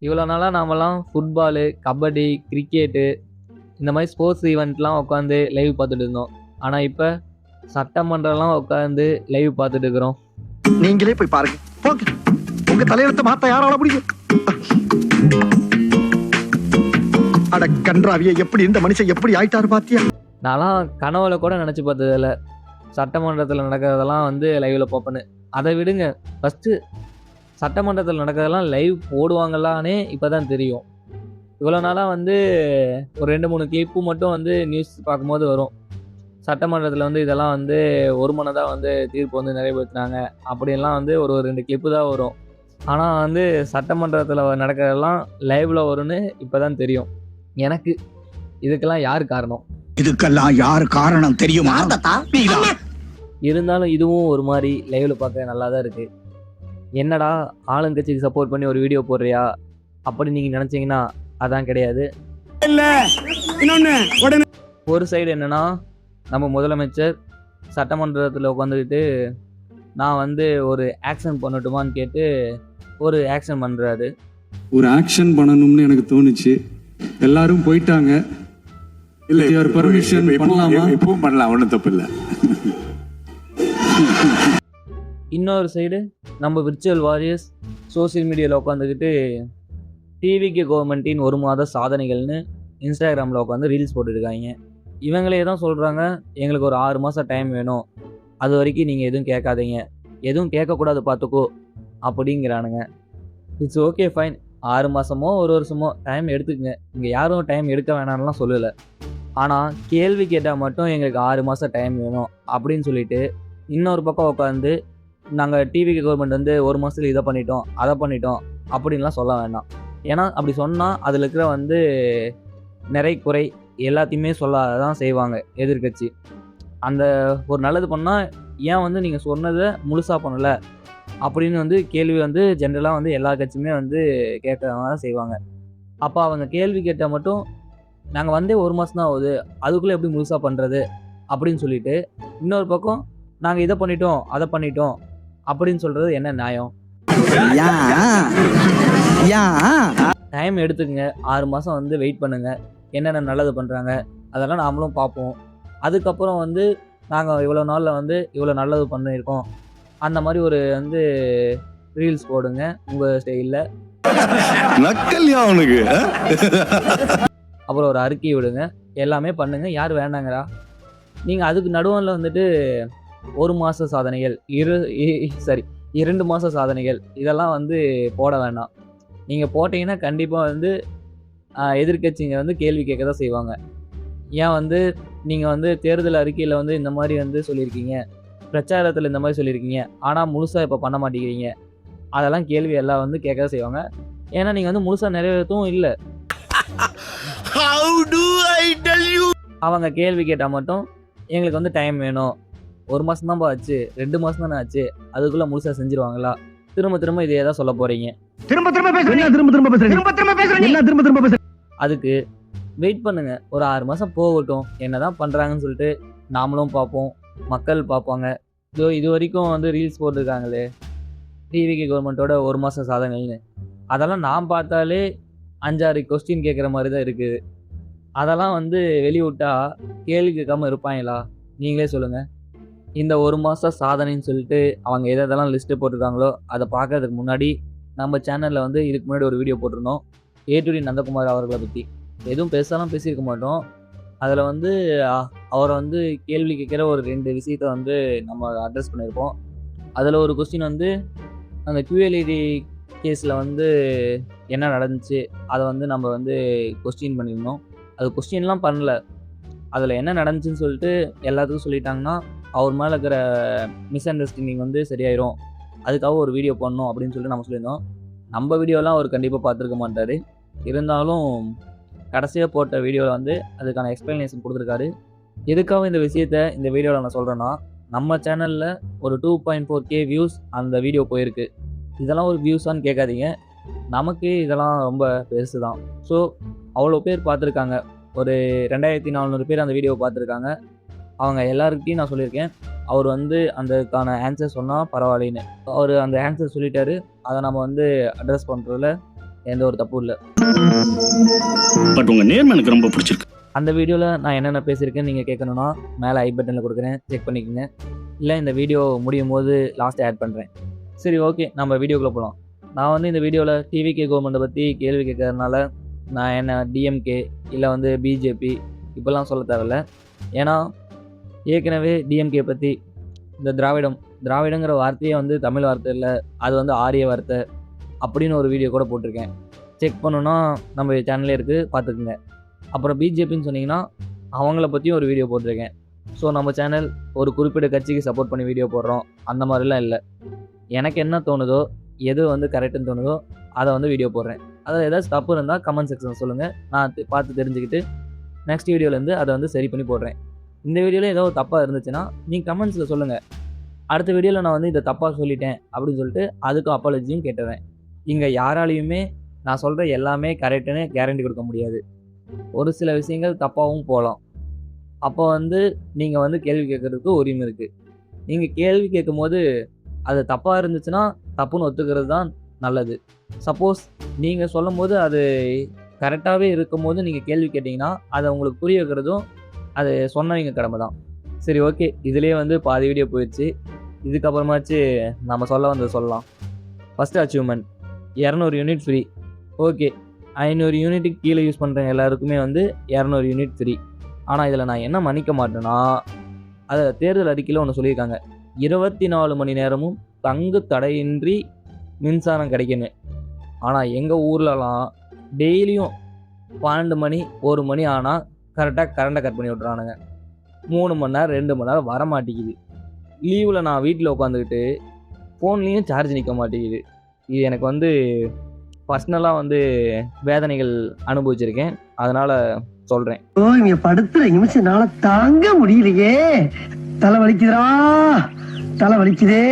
இவ்வளோ நாளாக நாமெல்லாம் ஃபுட்பாலு, கபடி, கிரிக்கெட்டு இந்த மாதிரி ஸ்போர்ட்ஸ் ஈவெண்ட்லாம் உட்காந்து லைவ் பார்த்துட்டு இருந்தோம். ஆனால் இப்போ சட்டமன்றம்லாம் உட்காந்து லைவ் பார்த்துட்டு இருக்கிறோம். நீங்களே போய் பாருங்க. போங்க. உங்க தலையெழுத்த மாத்த யாரால முடியும்? அட கன்றாவிய, எப்படி இந்த மனுஷன் எப்படி ஆயிட்டாரு பாத்தியா? நான்லாம் கனவுல கூட நினச்சி பார்த்ததில்ல சட்டமன்றத்தில் நடக்கிறதெல்லாம் வந்து லைவில் பார்ப்பேன்னு. அதை விடுங்க, ஃபஸ்ட்டு சட்டமன்றத்தில் நடக்கிறதெல்லாம் லைவ் போடுவாங்களானே இப்போ தான் தெரியும். இவ்வளோ நாளாக வந்து ஒரு 2-3 கிளிப்பு மட்டும் வந்து நியூஸ் பார்க்கும்போது வரும். சட்டமன்றத்தில் வந்து இதெல்லாம் வந்து ஒரு மனதாக வந்து தீர்ப்பு வந்து நிறைவேற்றினாங்க அப்படின்லாம் வந்து ஒரு 2 கிளிப்பு தான் வரும். ஆனால் வந்து சட்டமன்றத்தில் நடக்கிறதெல்லாம் லைவில் வரும்னு இப்போ தான் தெரியும். எனக்கு இதுக்கெல்லாம் யார் காரணம்? இதுக்கெல்லாம் யார் காரணம் தெரியுமா? இருந்தாலும் இதுவும் ஒரு மாதிரி லைவில் பார்க்க நல்லா தான் இருக்குது. என்னடா ஆளுங்கட்சிக்கு சப்போர்ட் பண்ணி ஒரு வீடியோ போடுறியா அப்படி நீங்கள் நினச்சிங்கன்னா அதான் கிடையாது. ஒரு சைடு என்னன்னா, நம்ம முதலமைச்சர் சட்டமன்றத்தில் உட்காந்துக்கிட்டு நான் வந்து ஒரு ஆக்ஷன் பண்ணட்டுமான்னு கேட்டு ஒரு ஆக்ஷன் பண்ணுறாரு. ஒரு ஆக்ஷன் பண்ணணும்னு எனக்கு தோணுச்சு. எல்லாரும் போயிட்டாங்க. இல்ல யுவர் பர்மிஷன் பண்ணலாமா? இப்பவும் பண்ணலாம், ஒன்றும் தப்பு இல்லை. இன்னொரு சைடு நம்ம விர்ச்சுவல் வாரியர்ஸ் சோசியல் மீடியாவில் உட்காந்துக்கிட்டு டிவிக்கு கவர்மெண்ட்டின் 1 மாத சாதனைகள்னு இன்ஸ்டாகிராமில் உட்காந்து ரீல்ஸ் போட்டுருக்காங்க. இவங்களே தான் சொல்கிறாங்க, எங்களுக்கு ஒரு 6 மாதம் டைம் வேணும், அது வரைக்கும் நீங்கள் எதுவும் கேட்காதீங்க, எதுவும் கேட்கக்கூடாது பார்த்துக்கோ அப்படிங்கிறானுங்க. இட்ஸ் ஓகே ஃபைன், 6 மாதமோ 1 வருஷமோ டைம் எடுத்துக்கங்க, இங்கே யாரும் டைம் எடுக்க வேணாம்லாம் சொல்லலை. ஆனால் கேள்வி கேட்டால் மட்டும் எங்களுக்கு 6 மாதம் டைம் வேணும் அப்படின்னு சொல்லிட்டு இன்னொரு பக்கம் உட்காந்து நாங்கள் டிவிக்கு கவர்மெண்ட் வந்து 1 மாதத்தில் இதை பண்ணிட்டோம் அதை பண்ணிட்டோம் அப்படின்லாம் சொல்ல வேண்டாம். ஏன்னா அப்படி சொன்னால் அதில் இருக்கிற வந்து நிறை குறை எல்லாத்தையுமே சொல்ல தான் செய்வாங்க எதிர்கட்சி. அந்த ஒரு நல்லது பண்ணால் ஏன் வந்து நீங்கள் சொன்னதை முழுசாக பண்ணலை அப்படின்னு வந்து கேள்வி வந்து ஜென்ரலாக வந்து எல்லா கட்சியுமே வந்து கேட்கறவங்க தான் செய்வாங்க. அப்போ அவங்க கேள்வி கேட்டால் மட்டும் நாங்கள் வந்தே 1 மாதம் தான் ஆகுது, அதுக்குள்ளே எப்படி முழுசாக பண்ணுறது அப்படின்னு சொல்லிட்டு இன்னொரு பக்கம் நாங்கள் இதை பண்ணிட்டோம் அதை பண்ணிட்டோம் அப்படின்னு சொல்கிறது என்ன நியாயம்? டைம் எடுத்துக்கங்க, 6 மாதம் வந்து வெயிட் பண்ணுங்கள், என்னென்ன நல்லது பண்ணுறாங்க அதெல்லாம் நாமளும் பார்ப்போம். அதுக்கப்புறம் வந்து நாங்கள் இவ்வளோ நாளில் வந்து இவ்வளோ நல்லது பண்ணியிருக்கோம் அந்த மாதிரி ஒரு வந்து ரீல்ஸ் போடுங்க உங்கள் ஸ்டைலில். நக்கல்யா அவனுக்கு. அப்புறம் ஒரு அறிக்கை விடுங்க, எல்லாமே பண்ணுங்கள், யார் வேண்டாங்கிறா? நீங்கள் அதுக்கு நடுவில் வந்துட்டு 1 மாத சாதனைகள் 2 மாத சாதனைகள் இதெல்லாம் வந்து போட வேண்டாம். நீங்கள் போட்டிங்கன்னா கண்டிப்பாக வந்து எதிர்கட்சிங்க வந்து கேள்வி கேட்க தான் செய்வாங்க. ஏன் வந்து நீங்கள் வந்து தேர்தல் அறிக்கையில் வந்து இந்த மாதிரி வந்து சொல்லியிருக்கீங்க, பிரச்சாரத்தில் இந்த மாதிரி சொல்லியிருக்கீங்க, ஆனால் முழுசாக இப்போ பண்ண மாட்டேங்கிறீங்க, அதெல்லாம் கேள்வி எல்லாம் வந்து கேட்க தான் செய்வாங்க. ஏன்னா நீங்கள் வந்து முழுசாக நிறைவேற்றவும் இல்லை. அவங்க கேள்வி கேட்டால் மட்டும் எங்களுக்கு வந்து டைம் வேணும், 1 மாதம் தான் ஆச்சு, 2 மாதம் தானே ஆச்சு, அதுக்குள்ளே முழுசாக செஞ்சுருவாங்களா? திரும்ப இதே தான் சொல்ல போகிறீங்க. அதுக்கு வெயிட் பண்ணுங்க, ஒரு 6 மாதம் போகட்டும், என்ன தான் பண்ணுறாங்கன்னு சொல்லிட்டு நாமளும் பார்ப்போம், மக்கள் பார்ப்பாங்க. இது வரைக்கும் வந்து ரீல்ஸ் போட்டிருக்காங்களே டிவிக்கு கவர்மெண்ட்டோட 1 மாத சாதனைன்னு, அதெல்லாம் நான் பார்த்தாலே 5-6 கொஸ்டின் கேட்குற மாதிரி தான் இருக்குது. அதெல்லாம் வந்து வெளிவிட்டா கேள்வி கேட்காமல் இருப்பாங்களா? நீங்களே சொல்லுங்கள். இந்த 1 மாத சாதனைன்னு சொல்லிட்டு அவங்க எதெல்லாம் லிஸ்ட்டு போட்டிருக்காங்களோ அதை பார்க்கறதுக்கு முன்னாடி நம்ம சேனலில் வந்து இதுக்கு முன்னாடி ஒரு வீடியோ போட்டிருந்தோம் ஏ2டி நந்தகுமார் அவர்களை பற்றி. எதுவும் பேசலாம் பேசியிருக்க மாட்டோம். அதில் வந்து அவரை வந்து கேள்வி கேட்குற ஒரு 2 விஷயத்தை வந்து நம்ம அட்ரஸ் பண்ணியிருப்போம். அதில் ஒரு கொஸ்டின் வந்து அந்த QLED கேஸில் வந்து என்ன நடந்துச்சு அதை வந்து நம்ம வந்து கொஸ்டின் பண்ணியிருந்தோம். அது கொஸ்டின்லாம் பண்ணல, அதில் என்ன நடந்துச்சுன்னு சொல்லிட்டு எல்லாத்துக்கும் சொல்லிட்டாங்கன்னா அவர் மேலே இருக்கிற மிஸ் அண்டர்ஸ்டாண்டிங் வந்து சரியாயிரும், அதுக்காக ஒரு வீடியோ பண்ணணும் அப்படின்னு சொல்லிட்டு நம்ம சொல்லியிருந்தோம். நம்ம வீடியோலாம் அவர் கண்டிப்பாக பார்த்துருக்க மாட்டார். இருந்தாலும் கடைசியாக போட்ட வீடியோவில் வந்து அதுக்கான எக்ஸ்ப்ளனேஷன் கொடுத்துருக்காரு. எதுக்காக இந்த விஷயத்தை இந்த வீடியோவில் நான் சொல்கிறேன்னா, நம்ம சேனலில் ஒரு 2.4K வியூஸ் அந்த வீடியோ போயிருக்கு. இதெல்லாம் ஒரு வியூஸான்னு கேட்காதீங்க, நமக்கு இதெல்லாம் ரொம்ப பெருசு தான். ஸோ அவ்வளோ பேர் பார்த்துருக்காங்க, ஒரு 2400 பேர் அந்த வீடியோவை பார்த்துருக்காங்க. அவங்க எல்லாருக்கிட்டையும் நான் சொல்லியிருக்கேன், அவர் வந்து அதுக்கான ஆன்சர் சொன்னால் பரவாயில்லைன்னு. அவர் அந்த ஆன்சர் சொல்லிட்டாரு, அதை நம்ம வந்து அட்ரஸ் பண்ணுறதுல எந்த ஒரு தப்பும் இல்லை. பட் உங்க நேர்மை எனக்கு ரொம்ப பிடிச்சிருக்கு. அந்த வீடியோவில் நான் என்னென்ன பேசியிருக்கேன்னு நீங்கள் கேட்கணுன்னா மேலே ஐ பட்டனில் கொடுக்குறேன், செக் பண்ணிக்கோங்க. இல்லை இந்த வீடியோ முடியும் போது லாஸ்ட்டு ஆட் பண்ணுறேன். சரி, ஓகே, நம்ம வீடியோக்குள்ளே போகலாம். நான் வந்து இந்த வீடியோவில் டிவிகே கவர்மெண்ட்டை பற்றி கேள்வி கேட்கறதுனால நான் என்ன டிஎம்கே இல்லை வந்து பிஜேபி இப்போல்லாம் சொல்ல தேவையில்ல. ஏன்னா ஏற்கனவே டிஎம்கே பற்றி இந்த திராவிடங்கிற வார்த்தையே வந்து தமிழ் வார்த்தை இல்லை, அது வந்து ஆரிய வார்த்தை அப்படின்னு ஒரு வீடியோ கூட போட்டிருக்கேன். செக் பண்ணணுன்னா நம்ம சேனல்லே இருக்குது, பார்த்துக்குங்க. அப்புறம் பிஜேபின்னு சொன்னிங்கன்னா அவங்கள பற்றியும் ஒரு வீடியோ போட்டிருக்கேன். ஸோ நம்ம சேனல் ஒரு குறிப்பிட்ட கட்சிக்கு சப்போர்ட் பண்ணி வீடியோ போடுறோம் அந்த மாதிரிலாம் இல்லை. எனக்கு என்ன தோணுதோ, எது வந்து கரெக்டுன்னு தோணுதோ அதை வந்து வீடியோ போடுறேன். அதில் ஏதாச்சும் தப்பு இருந்தால் கமெண்ட் செக்ஷன் சொல்லுங்கள், நான் பார்த்து தெரிஞ்சுக்கிட்டு நெக்ஸ்ட் வீடியோலேருந்து அதை வந்து சரி பண்ணி போடுறேன். இந்த வீடியோவில் ஏதோ தப்பாக இருந்துச்சுன்னா நீங்கள் கமெண்ட்ஸில் சொல்லுங்கள். அடுத்த வீடியோவில் நான் வந்து இதை தப்பாக சொல்லிட்டேன் அப்படின்னு சொல்லிட்டு அதுக்கும் அப்பாலஜியும் கேட்டுறேன். இங்கே யாராலையுமே நான் சொல்கிற எல்லாமே கரெக்டுன்னு கேரண்டி கொடுக்க முடியாது. ஒரு சில விஷயங்கள் தப்பாகவும் போகலாம். அப்போ வந்து நீங்கள் வந்து கேள்வி கேட்குறதுக்கு உரிமை இருக்குது. நீங்கள் கேள்வி கேட்கும்போது அது தப்பாக இருந்துச்சுன்னா தப்புன்னு ஒத்துக்கிறது தான் நல்லது. சப்போஸ் நீங்கள் சொல்லும் போது அது கரெக்டாகவே இருக்கும் போது நீங்கள் கேள்வி கேட்டிங்கன்னா அதை உங்களுக்கு புரிய வைக்கிறதும் அது சொன்னவங்க கடமை தான். சரி, ஓகே, இதிலே வந்து பாதி வீடியோ போயிடுச்சு. இதுக்கப்புறமாச்சு நம்ம சொல்ல வந்தது சொல்லலாம். First achievement 200 unit free. Okay, 500 யூனிட்டுக்கு கீழே யூஸ் பண்ணுற எல்லாருக்குமே வந்து 200 யூனிட் ஃப்ரீ. ஆனால் இதில் நான் என்ன மன்னிக்க மாட்டேன்னா, அதை தேர்தல் அறிக்கையில் ஒன்று சொல்லியிருக்காங்க, 24 மணி நேரமும் தங்கு தடையின்றி மின்சாரம் கிடைக்குன்னு. ஆனால் எங்கள் ஊர்லலாம் டெய்லியும் 12 மணி 1 மணி ஆனால் கரெக்டாக கரண்ட்டை கட் பண்ணி விட்றானுங்க. 3 மணி நேரம் 2 மணி நேரம் வர மாட்டேங்குது. லீவில் நான் வீட்டில் உட்காந்துக்கிட்டு ஃபோன்லேயும் சார்ஜ் நிற்க மாட்டேங்குது. இது எனக்கு வந்து பர்சனலாக வந்து வேதனைகள் அனுபவிச்சிருக்கேன், அதனால் சொல்கிறேன். இங்க படுத்துற நிமிஷம்னால தாங்க முடியலையே, தலை வலிக்குதுடா, தலை வலிக்குதே.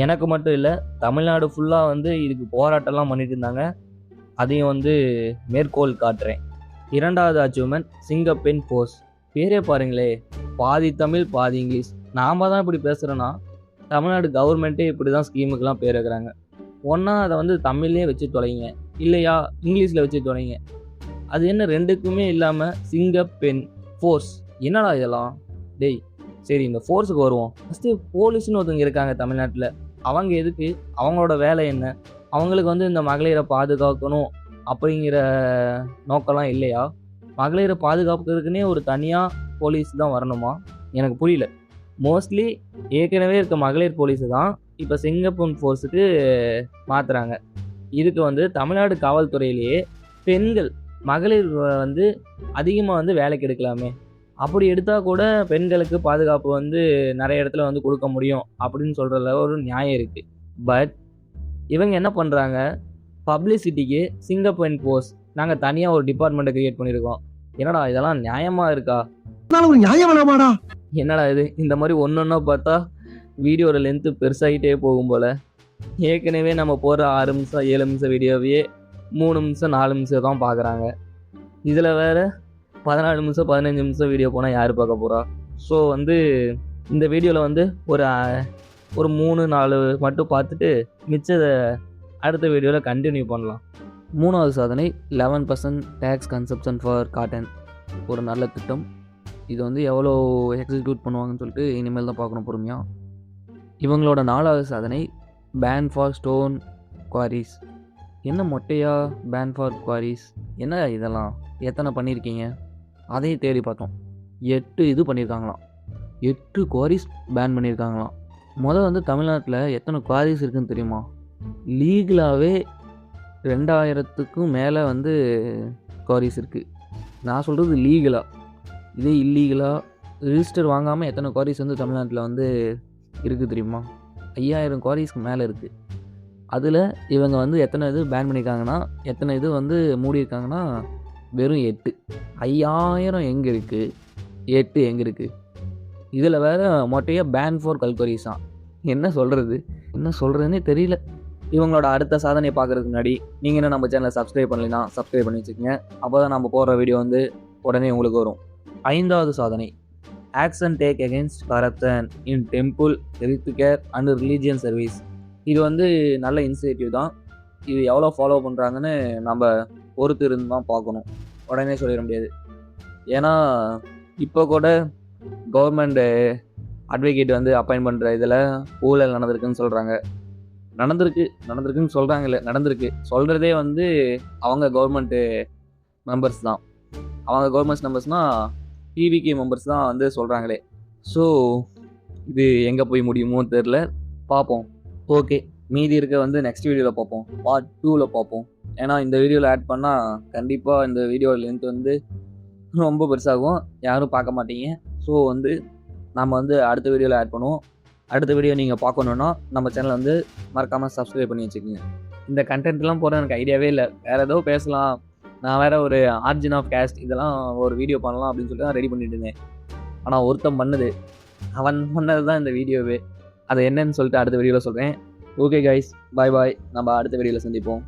எனக்கு மட்டும் இல்லை, தமிழ்நாடு ஃபுல்லாக வந்து இதுக்கு போராட்டம்லாம் பண்ணிட்டு இருந்தாங்க. அதையும் வந்து மேற்கோள் காட்டுறேன். 2வது அச்சீவ்மெண்ட் சிங்கப்பெண் ஃபோர்ஸ். பேரே பாருங்களே, பாதி தமிழ் பாதி இங்கிலீஷ். நாம் தான் இப்படி பேசுகிறோன்னா தமிழ்நாடு கவர்மெண்ட்டே இப்படி தான் ஸ்கீமுக்கெலாம் பேர் வைக்கிறாங்க. ஒன்றா அதை வந்து தமிழ்லேயே வச்சு தொலைங்க, இல்லையா இங்கிலீஷில் வச்சு தொலைங்க. அது என்ன ரெண்டுக்குமே இல்லாமல் சிங்கப்பெண் ஃபோர்ஸ், என்னடா இதெல்லாம் டேய். சரி, இந்த ஃபோர்ஸுக்கு வருவோம். ஃபஸ்ட்டு போலீஸ்னு ஒருத்தவங்க இருக்காங்க தமிழ்நாட்டில். அவங்க எதுக்கு, அவங்களோட வேலை என்ன? அவங்களுக்கு வந்து இந்த மகளிரை பாதுகாக்கணும் அப்படிங்கிற நோக்கம்லாம் இல்லையா? மகளிரை பாதுகாப்புக்கிறதுக்குன்னே ஒரு தனியாக போலீஸ் தான் வரணுமா? எனக்கு புரியல. மோஸ்ட்லி ஏற்கனவே இருக்க மகளிர் போலீஸு தான் இப்போ சிங்கப்பெண் ஃபோர்ஸுக்கு மாற்றுறாங்க. இதுக்கு வந்து தமிழ்நாடு காவல்துறையிலேயே பெண்கள் மகளிர் வந்து அதிகமாக வந்து வேலைக்கு எடுக்கலாமே. அப்படி எடுத்தால் கூட பெண்களுக்கு பாதுகாப்பு வந்து நிறைய இடத்துல வந்து கொடுக்க முடியும் அப்படின்னு சொல்கிறதுல ஒரு நியாயம் இருக்குது. பட் இவங்க என்ன பண்ணுறாங்க, பப்ளிசிட்டிக்கு சிங்கப்பெண் ஃபோர்ஸ் நாங்கள் தனியாக ஒரு டிபார்ட்மெண்ட்டை க்ரியேட் பண்ணியிருக்கோம். என்னடா இதெல்லாம் நியாயமாக இருக்கா? ஒரு நியாயம் வேணாமாடா? என்னடா இது, இந்த மாதிரி ஒன்றா பார்த்தா வீடியோட லென்த்து பெருசாகிட்டே போகும் போல். ஏற்கனவே நம்ம போகிற 6 நிமிஷம் 7 நிமிஷம் வீடியோவையே 3 நிமிஷம் 4 நிமிஷம் தான் பார்க்குறாங்க. இதில் வேறு 14 நிமிஷம் 15 நிமிஷம் வீடியோ போனால் யார் பார்க்க போகிறா? ஸோ வந்து இந்த வீடியோவில் வந்து ஒரு 3-4 மட்டும் பார்த்துட்டு மிச்சத்தை அடுத்த வீடியோவில் கண்டினியூ பண்ணலாம். 3வது சாதனை 11% டேக்ஸ் கன்சப்ஷன் ஃபார் காட்டன். ஒரு நல்ல திட்டம். இது வந்து எவ்வளோ எக்ஸிக்யூட் பண்ணுவாங்கன்னு சொல்லிட்டு இனிமேல் தான் பார்க்கணும் பொறுமையாக. இவங்களோட 4வது சாதனை பேன் ஃபார் ஸ்டோன் குவாரிஸ். என்ன மொட்டையா பேன் ஃபார் குவாரிஸ், என்ன இதெல்லாம் எத்தனை பண்ணியிருக்கீங்க? அதையும் தேடி பார்த்தோம். 8 இது பண்ணியிருக்காங்களாம். 8 குவாரிஸ் பேன் பண்ணியிருக்காங்களாம். வந்து தமிழ்நாட்டில் எத்தனை குவாரிஸ் இருக்குதுன்னு தெரியுமா? லீகலாகவே 2000க்கும் மேலே வந்து குவாரிஸ் இருக்குது. நான் சொல்கிறது லீகலாக. இதே இல்லீகலாக ரிஜிஸ்டர் வாங்காமல் எத்தனை குவாரிஸ் வந்து தமிழ்நாட்டில் வந்து இருக்குது தெரியுமா? 5000 குவாரிஸ்க்கு மேலே இருக்குது. அதில் இவங்க வந்து எத்தனை இது பேன் பண்ணியிருக்காங்கன்னா, எத்தனை இது வந்து மூடியிருக்காங்கன்னா வெறும் 8. 5000 எங்கே இருக்குது, 8 எங்கே இருக்குது? இதில் வேறு மொட்டையாக பேன் ஃபார் கல்குவாரிஸ் தான். என்ன சொல்கிறதுன்னே தெரியல. இவங்களோட அடுத்த சாதனையை பார்க்குறதுக்கு முன்னாடி நீங்கள் என்ன நம்ம சேனலை சப்ஸ்கிரைப் பண்ணலைன்னா சப்ஸ்கிரைப் பண்ணி வச்சுக்கோங்க. அப்போ தான் நம்ம போடுற வீடியோ வந்து உடனே உங்களுக்கு வரும். 5வது சாதனை action take against corruption in temple, health care and religion service. இது வந்து நல்ல இனிஷியேட்டிவ் தான். இது எவ்வளோ ஃபாலோ பண்ணுறாங்கன்னு நம்ம பொறுத்து இருந்து தான் பார்க்கணும். உடனே சொல்லிட முடியாது. ஏன்னா இப்போ கூட கவர்மெண்ட் அட்வொகேட் வந்து அப்பாயின்ட் பண்ணுற இதில் ஊழல் நடந்திருக்குன்னு சொல்கிறாங்க. நடந்திருக்குன்னு சொல்கிறாங்க, இல்லை நடந்திருக்கு. சொல்கிறதே வந்து அவங்க கவர்மெண்ட்டு மெம்பர்ஸ் தான். அவங்க கவர்மெண்ட் மெம்பர்ஸ்னால் டிவிகே மெம்பர்ஸ் தான் வந்து சொல்கிறாங்களே. ஸோ இது எங்கே போய் முடியுமோ தெரில, பார்ப்போம். ஓகே, மீதி இருக்க வந்து நெக்ஸ்ட் வீடியோவில் பார்ப்போம், பார்ட் 2ல் பார்ப்போம். ஏன்னா இந்த வீடியோவில் ஆட் பண்ணால் கண்டிப்பாக இந்த வீடியோ லென்த் வந்து ரொம்ப பெருசாகும், யாரும் பார்க்க மாட்டீங்க. ஸோ வந்து நம்ம வந்து அடுத்த வீடியோவில் ஆட் பண்ணுவோம். அடுத்த வீடியோ நீங்கள் பார்க்கணுன்னா நம்ம சேனலை வந்து மறக்காமல் சப்ஸ்கிரைப் பண்ணி வச்சுக்கோங்க. இந்த கண்டென்ட்லாம் போகிற எனக்கு ஐடியாவே இல்லை. வேறு ஏதோ பேசலாம், நான் வேறு ஒரு ஆர்ஜின் ஆஃப் கேஸ்ட் இதெல்லாம் ஒரு வீடியோ பண்ணலாம் அப்படின்னு சொல்லிட்டு தான் ரெடி பண்ணிட்டு இருந்தேன். ஆனால் ஒருத்தன் அவன் பண்ணது தான் இந்த வீடியோவே. அது என்னன்னு சொல்லிட்டு அடுத்த வீடியோவில் சொல்கிறேன். ஓகே கைஸ், பாய் பாய். நம்ம அடுத்த வீடியோவில் சந்திப்போம்.